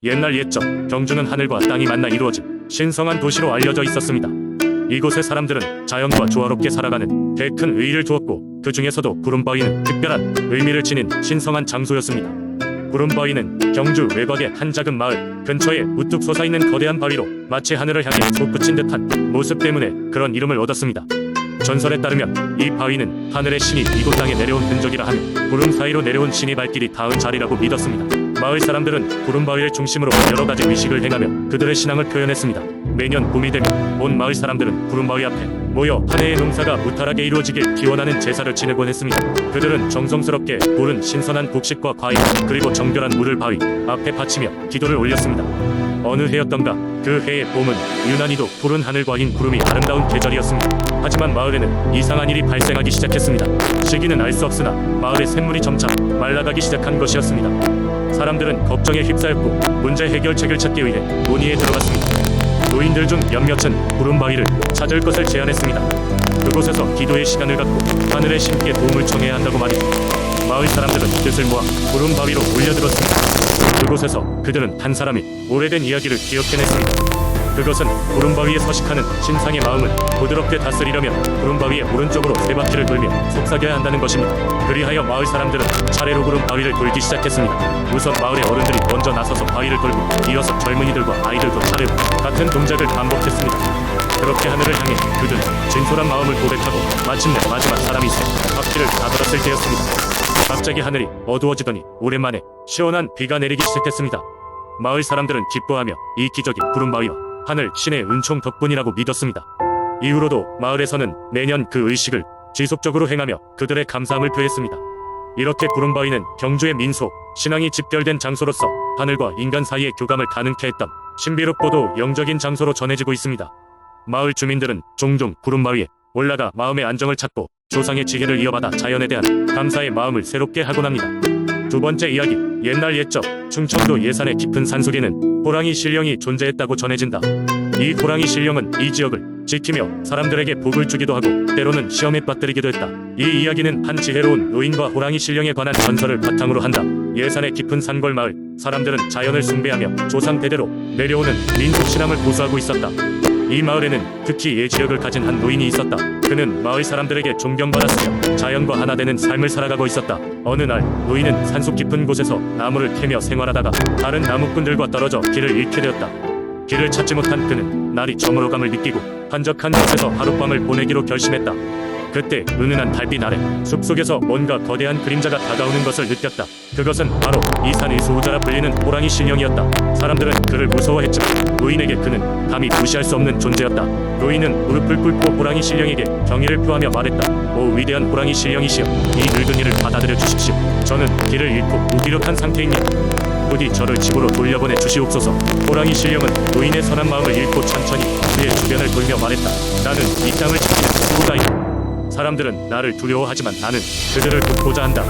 옛날 옛적 경주는 하늘과 땅이 만나 이루어진 신성한 도시로 알려져 있었습니다. 이곳의 사람들은 자연과 조화롭게 살아가는 데 큰 의의를 두었고, 그 중에서도 구름바위는 특별한 의미를 지닌 신성한 장소였습니다. 구름바위는 경주 외곽의 한 작은 마을 근처에 우뚝 솟아있는 거대한 바위로 마치 하늘을 향해 솟구친 듯한 모습 때문에 그런 이름을 얻었습니다. 전설에 따르면 이 바위는 하늘의 신이 이곳 땅에 내려온 흔적이라 하며 구름 사이로 내려온 신의 발길이 닿은 자리라고 믿었습니다. 마을 사람들은 구름바위를 중심으로 여러가지 의식을 행하며 그들의 신앙을 표현했습니다. 매년 봄이 되면 온 마을 사람들은 구름바위 앞에 모여 한 해의 농사가 무탈하게 이루어지길 기원하는 제사를 지내곤 했습니다. 그들은 정성스럽게 고른 신선한 곡식과 과일 그리고 정결한 물을 바위 앞에 바치며 기도를 올렸습니다. 어느 해였던가 그 해의 봄은 유난히도 푸른 하늘과 흰 구름이 아름다운 계절이었습니다. 하지만 마을에는 이상한 일이 발생하기 시작했습니다. 시기는 알 수 없으나 마을의 샘물이 점차 말라가기 시작한 것이었습니다. 사람들은 걱정에 휩싸였고 문제 해결책을 찾기 위해 논의에 들어갔습니다. 노인들 중 몇몇은 구름바위를 찾을 것을 제안했습니다. 그곳에서 기도의 시간을 갖고 하늘의 신께 도움을 청해야 한다고 말이죠. 마을 사람들은 뜻을 모아 구름바위로 몰려들었습니다. 그곳에서 그들은 한 사람이 오래된 이야기를 기억해냈습니다. 그것은 구름바위에 서식하는 신상의 마음을 부드럽게 다스리려면 구름바위의 오른쪽으로 세 바퀴를 돌며 속삭여야 한다는 것입니다. 그리하여 마을 사람들은 차례로 구름바위를 돌기 시작했습니다. 우선 마을의 어른들이 먼저 나서서 바위를 돌고, 이어서 젊은이들과 아이들도 차례로 같은 동작을 반복했습니다. 그렇게 하늘을 향해 그들은 진솔한 마음을 고백하고 마침내 마지막 사람이 바퀴를 다 돌았을 때였습니다. 갑자기 하늘이 어두워지더니 오랜만에 시원한 비가 내리기 시작했습니다. 마을 사람들은 기뻐하며 이 기적이 구름바위와 하늘 신의 은총 덕분이라고 믿었습니다. 이후로도 마을에서는 매년 그 의식을 지속적으로 행하며 그들의 감사함을 표했습니다. 이렇게 구름바위는 경주의 민속, 신앙이 집결된 장소로서 하늘과 인간 사이의 교감을 가능케 했던 신비롭고도 영적인 장소로 전해지고 있습니다. 마을 주민들은 종종 구름바위에 올라가 마음의 안정을 찾고 조상의 지혜를 이어받아 자연에 대한 감사의 마음을 새롭게 하곤 합니다. 두 번째 이야기, 옛날 옛적 충청도 예산의 깊은 산속에는 호랑이 신령이 존재했다고 전해진다. 이 호랑이 신령은 이 지역을 지키며 사람들에게 복을 주기도 하고 때로는 시험에 빠뜨리기도 했다. 이 이야기는 한 지혜로운 노인과 호랑이 신령에 관한 전설을 바탕으로 한다. 예산의 깊은 산골 마을 사람들은 자연을 숭배하며 조상 대대로 내려오는 민속 신앙을 고수하고 있었다. 이 마을에는 특히 예지력을 가진 한 노인이 있었다. 그는 마을 사람들에게 존경받았으며 자연과 하나 되는 삶을 살아가고 있었다. 어느 날 노인은 산속 깊은 곳에서 나무를 캐며 생활하다가 다른 나무꾼들과 떨어져 길을 잃게 되었다. 길을 찾지 못한 그는 날이 저물어감을 느끼고 한적한 곳에서 하룻밤을 보내기로 결심했다. 그때 은은한 달빛 아래 숲속에서 뭔가 거대한 그림자가 다가오는 것을 느꼈다. 그것은 바로 이 산의 수호자라 불리는 호랑이 신령이었다. 사람들은 그를 무서워했지만 노인에게 그는 감히 무시할 수 없는 존재였다. 노인은 무릎을 꿇고 호랑이 신령에게 경의를 표하며 말했다. 오 위대한 호랑이 신령이시여, 이 늙은 이를 받아들여 주십시오. 저는 길을 잃고 무기력한 상태입니다. 부디 저를 집으로 돌려보내 주시옵소서. 호랑이 신령은 노인의 선한 마음을 읽고 천천히 그의 주변을 돌며 말했다. 나는 이 땅을 지키는 수호자이다. 사람들은 나를 두려워하지만 나는 그들을 돕고자 한다.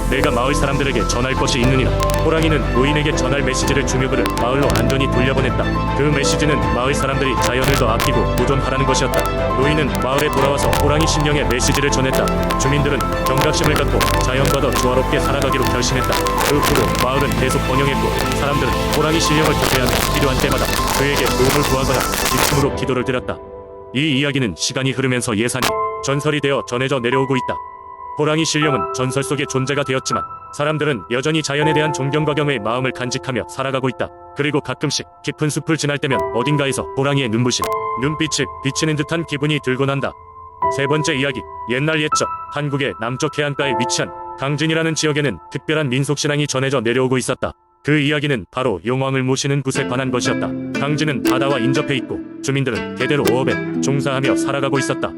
내가 마을 사람들에게 전할 것이 있느니라. 호랑이는 노인에게 전할 메시지를 주며 그를 마을로 안전히 돌려보냈다. 그 메시지는 마을 사람들이 자연을 더 아끼고 보존하라는 것이었다. 노인은 마을에 돌아와서 호랑이 신령의 메시지를 전했다. 주민들은 경각심을 갖고 자연과 더 조화롭게 살아가기로 결심했다. 그 후로 마을은 계속 번영했고 사람들은 호랑이 신령을 경배하며 필요한 때마다 그에게 도움을 구하거나 집중으로 기도를 드렸다. 이 이야기는 시간이 흐르면서 예산이 전설이 되어 전해져 내려오고 있다. 호랑이 신령은 전설 속의 존재가 되었지만 사람들은 여전히 자연에 대한 존경과 경외의 마음을 간직하며 살아가고 있다. 그리고 가끔씩 깊은 숲을 지날 때면 어딘가에서 호랑이의 눈부신 눈빛이 비치는 듯한 기분이 들곤 한다. 세 번째 이야기, 옛날 옛적 한국의 남쪽 해안가에 위치한 강진이라는 지역에는 특별한 민속신앙이 전해져 내려오고 있었다. 그 이야기는 바로 용왕을 모시는 곳에 관한 것이었다. 강진은 바다와 인접해 있고 주민들은 대대로 어업에 종사하며 살아가고 있었다.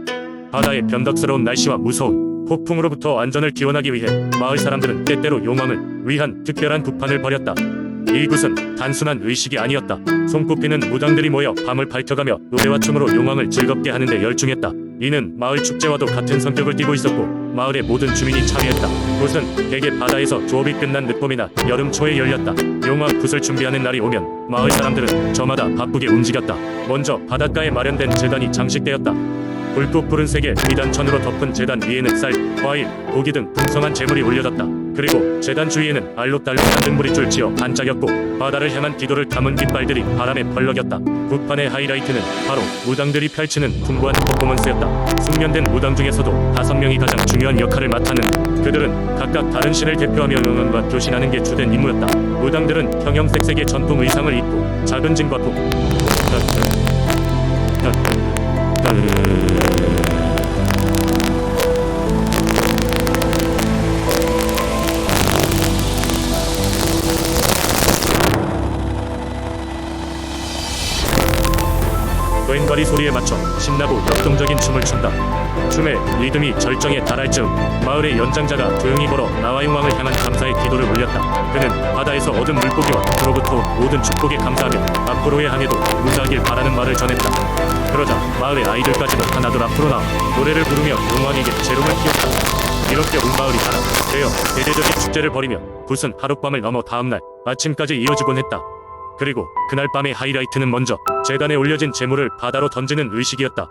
바다의 변덕스러운 날씨와 무서운 폭풍으로부터 안전을 기원하기 위해 마을 사람들은 때때로 용왕을 위한 특별한 구판을 벌였다. 이곳은 단순한 의식이 아니었다. 손꼽히는 무당들이 모여 밤을 밝혀가며 노래와 춤으로 용왕을 즐겁게 하는 데 열중했다. 이는 마을 축제와도 같은 성격을 띠고 있었고 마을의 모든 주민이 참여했다. 굿은 대개 바다에서 조업이 끝난 늦봄이나 여름 초에 열렸다. 용왕 굿을 준비하는 날이 오면 마을 사람들은 저마다 바쁘게 움직였다. 먼저 바닷가에 마련된 제단이 장식되었다. 붉고 푸른색의 미단천으로 덮은 제단 위에는 쌀, 과일, 고기 등 풍성한 재물이 올려졌다. 그리고 재단 주위에는 알록달록한 등불이 줄지어 반짝였고 바다를 향한 기도를 담은 깃발들이 바람에 펄럭였다. 북판의 하이라이트는 바로 무당들이 펼치는 풍부한 퍼포먼스였다. 숙련된 무당 중에서도 5명이 가장 중요한 역할을 맡았는데 그들은 각각 다른 신을 대표하며 응원과 교신하는 게 주된 임무였다. 무당들은 형형색색의 전통 의상을 입고 작은 진과 푹 꽹과리 소리에 맞춰 신나고 역동적인 춤을 춘다. 춤의 리듬이 절정에 달할 즈음 마을의 연장자가 조용히 걸어 나와용왕을 향한 감사의 기도를 올렸다. 그는 바다에서 얻은 물고기와 그로부터 모든 축복에 감사하며 앞으로의 항해도 무사하길 바라는 말을 전했다. 그러자 마을의 아이들까지도 하나둘 앞으로 나와 노래를 부르며 용왕에게 재롱을 피웠다. 이렇게 온 마을이 하나 되어 대대적인 축제를 벌이며 굿은 하룻밤을 넘어 다음날 아침까지 이어지곤 했다. 그리고 그날 밤의 하이라이트는 먼저 재단에 올려진 재물을 바다로 던지는 의식이었다.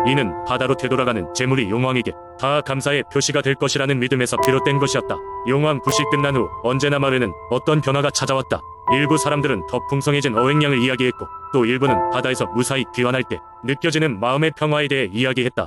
이는 바다로 되돌아가는 재물이 용왕에게 다 감사의 표시가 될 것이라는 믿음에서 비롯된 것이었다. 용왕 굿이 끝난 후 언제나 마을에는 어떤 변화가 찾아왔다. 일부 사람들은 더 풍성해진 어획량을 이야기했고 또 일부는 바다에서 무사히 귀환할 때 느껴지는 마음의 평화에 대해 이야기했다.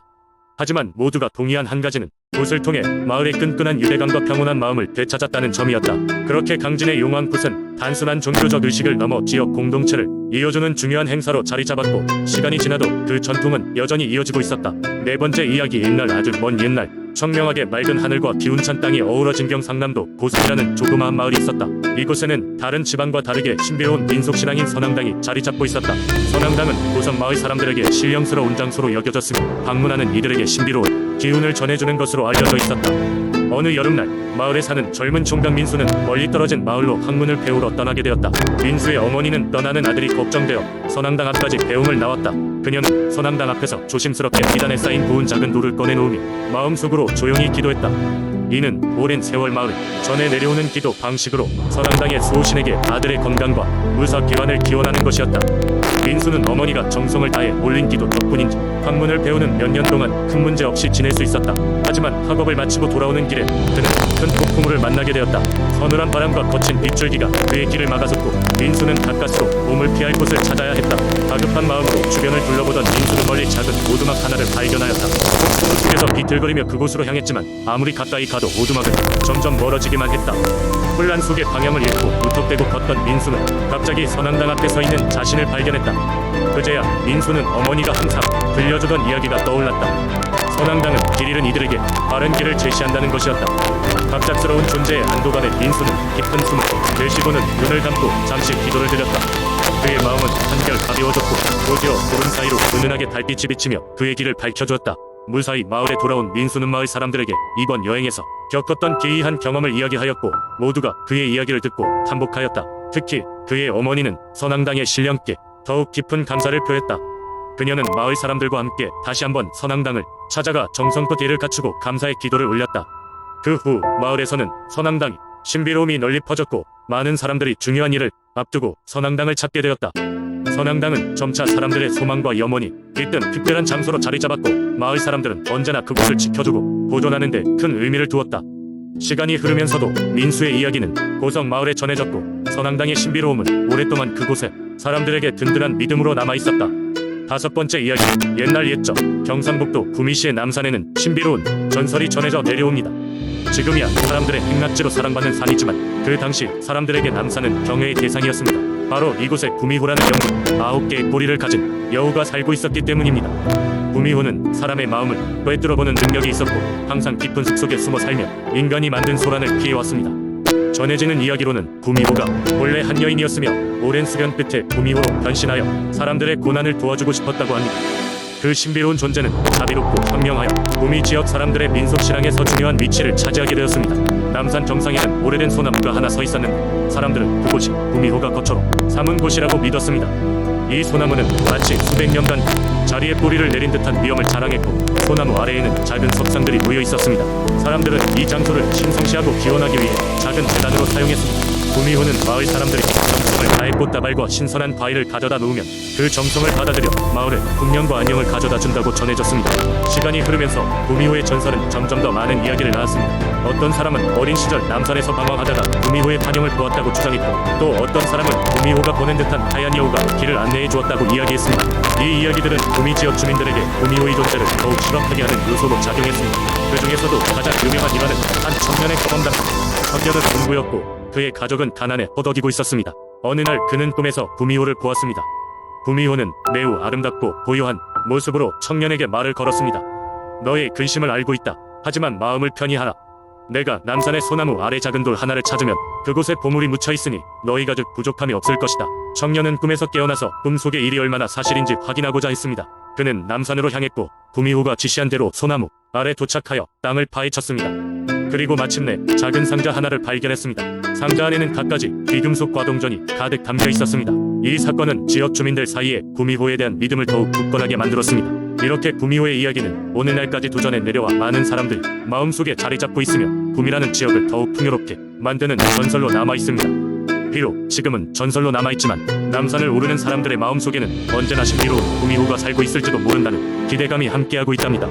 하지만 모두가 동의한 한 가지는 굿을 통해 마을의 끈끈한 유대감과 평온한 마음을 되찾았다는 점이었다. 그렇게 강진의 용왕 굿은 단순한 종교적 의식을 넘어 지역 공동체를 이어주는 중요한 행사로 자리 잡았고 시간이 지나도 그 전통은 여전히 이어지고 있었다. 네 번째 이야기. 옛날 아주 먼 옛날 청명하게 맑은 하늘과 기운찬 땅이 어우러진 경상남도 고순이라는 조그마한 마을이 있었다. 이곳에는 다른 지방과 다르게 신비로운 민속신앙인 선앙당이 자리 잡고 있었다. 선앙당은 고성 마을 사람들에게 신령스러운 장소로 여겨졌으며 방문하는 이들에게 신비로운 기운을 전해주는 것으로 알려져 있었다. 어느 여름날 마을에 사는 젊은 총각 민수는 멀리 떨어진 마을로 학문을 배우러 떠나게 되었다. 민수의 어머니는 떠나는 아들이 걱정되어 선앙당 앞까지 배웅을 나왔다. 그녀는 선앙당 앞에서 조심스럽게 비단에 쌓인 부은 작은 돌을 꺼내놓으며 마음속으로 조용히 기도했다. 이는 오랜 세월 마을에 전해 내려오는 기도 방식으로 선앙당의 수호신에게 아들의 건강과 무사 귀환을 기원하는 것이었다. 민수는 어머니가 정성을 다해 올린 기도 덕분인지 학문을 배우는 몇 년 동안 큰 문제 없이 지낼 수 있었다. 하지만 학업을 마치고 돌아오는 길에 그는 큰 폭풍우를 만나게 되었다. 서늘한 바람과 거친 빗줄기가 그의 길을 막아섰고 민수는 가까스로 몸을 피할 곳을 찾아야 했다. 다급한 마음으로 주변을 둘러보던 민수는 멀리 작은 오두막 하나를 발견하였다. 그래서 비틀거리며 그곳으로 향했지만 아무리 가까이 가도 오두막은 점점 멀어지기만 했다. 혼란 속에 방향을 잃고 무턱대고 걷던 민수는 갑자기 선앙당 앞에 서 있는 자신을 발견했다. 그제야 민수는 어머니가 항상 들려주던 이야기가 떠올랐다. 선앙당은 길 잃은 이들에게 바른 길을 제시한다는 것이었다. 갑작스러운 존재의 안도감에 민수는 깊은 숨을 내쉬고는 눈을 감고 잠시 기도를 드렸다. 그의 마음은 한결 가벼워졌고 곧이어 구름 사이로 은은하게 달빛이 비치며 그의 길을 밝혀주었다. 무사히 마을에 돌아온 민수는 마을 사람들에게 이번 여행에서 겪었던 기이한 경험을 이야기하였고 모두가 그의 이야기를 듣고 탄복하였다. 특히 그의 어머니는 선앙당의 신령께 더욱 깊은 감사를 표했다. 그녀는 마을 사람들과 함께 다시 한번 선앙당을 찾아가 정성껏 예를 갖추고 감사의 기도를 올렸다. 그 후 마을에서는 선앙당이 신비로움이 널리 퍼졌고 많은 사람들이 중요한 일을 앞두고 선앙당을 찾게 되었다. 선앙당은 점차 사람들의 소망과 염원이 깃든 특별한 장소로 자리 잡았고 마을 사람들은 언제나 그곳을 지켜주고 보존하는 데 큰 의미를 두었다. 시간이 흐르면서도 민수의 이야기는 고성 마을에 전해졌고 선앙당의 신비로움은 오랫동안 그곳에 사람들에게 든든한 믿음으로 남아있었다. 다섯 번째 이야기. 옛날 옛적 경상북도 구미시의 남산에는 신비로운 전설이 전해져 내려옵니다. 지금이야 사람들의 행락지로 사랑받는 산이지만 그 당시 사람들에게 남산은 경외의 대상이었습니다. 바로 이곳에 구미호라는 영국 9개의 꼬리를 가진 여우가 살고 있었기 때문입니다. 구미호는 사람의 마음을 꿰뚫어보는 능력이 있었고 항상 깊은 숲속에 숨어 살며 인간이 만든 소란을 피해왔습니다. 전해지는 이야기로는 구미호가 본래 한 여인이었으며 오랜 수련 끝에 구미호로 변신하여 사람들의 고난을 도와주고 싶었다고 합니다. 그 신비로운 존재는 자비롭고 현명하여 구미 지역 사람들의 민속신앙에서 중요한 위치를 차지하게 되었습니다. 남산 정상에는 오래된 소나무가 하나 서 있었는데 사람들은 그곳이 구미호가 거처로 삼은 곳이라고 믿었습니다. 이 소나무는 마치 수백 년간 자리에 뿌리를 내린 듯한 위엄을 자랑했고 소나무 아래에는 작은 석상들이 모여 있었습니다. 사람들은 이 장소를 신성시하고 기원하기 위해 작은 제단으로 사용했습니다. 구미호는 마을 사람들이 정성을 다해 꽃다발과 신선한 과일을 가져다 놓으면 그 정성을 받아들여 마을에 풍년과 안녕을 가져다 준다고 전해졌습니다. 시간이 흐르면서 구미호의 전설은 점점 더 많은 이야기를 낳았습니다. 어떤 사람은 어린 시절 남산에서 방황하다가 구미호의 환영을 보았다고 주장했고, 또 어떤 사람은 구미호가 보낸 듯한 하얀 여우가 길을 안내해 주었다고 이야기했습니다. 이 이야기들은 구미 지역 주민들에게 구미호의 존재를 더욱 심각하게 하는 요소로 작용했습니다. 그 중에서도 가장 유명한 일화는 한 청년의 경험담입니다. 청년은 농부였고 그의 가족은 가난에 허덕이고 있었습니다. 어느 날 그는 꿈에서 구미호를 보았습니다. 구미호는 매우 아름답고 고요한 모습으로 청년에게 말을 걸었습니다. 너의 근심을 알고 있다. 하지만 마음을 편히 하라. 내가 남산의 소나무 아래 작은 돌 하나를 찾으면 그곳에 보물이 묻혀 있으니 너희 가족 부족함이 없을 것이다. 청년은 꿈에서 깨어나서 꿈속의 일이 얼마나 사실인지 확인하고자 했습니다. 그는 남산으로 향했고 구미호가 지시한 대로 소나무 아래 도착하여 땅을 파헤쳤습니다. 그리고 마침내 작은 상자 하나를 발견했습니다. 상자 안에는 갖가지 귀금속 과동전이 가득 담겨 있었습니다. 이 사건은 지역 주민들 사이에 구미호에 대한 믿음을 더욱 굳건하게 만들었습니다. 이렇게 구미호의 이야기는 오늘날까지 도전에 내려와 많은 사람들 마음속에 자리 잡고 있으며 구미라는 지역을 더욱 풍요롭게 만드는 전설로 남아 있습니다. 비록 지금은 전설로 남아있지만 남산을 오르는 사람들의 마음속에는 언제나 신비로운 구미호가 살고 있을지도 모른다는 기대감이 함께하고 있답니다.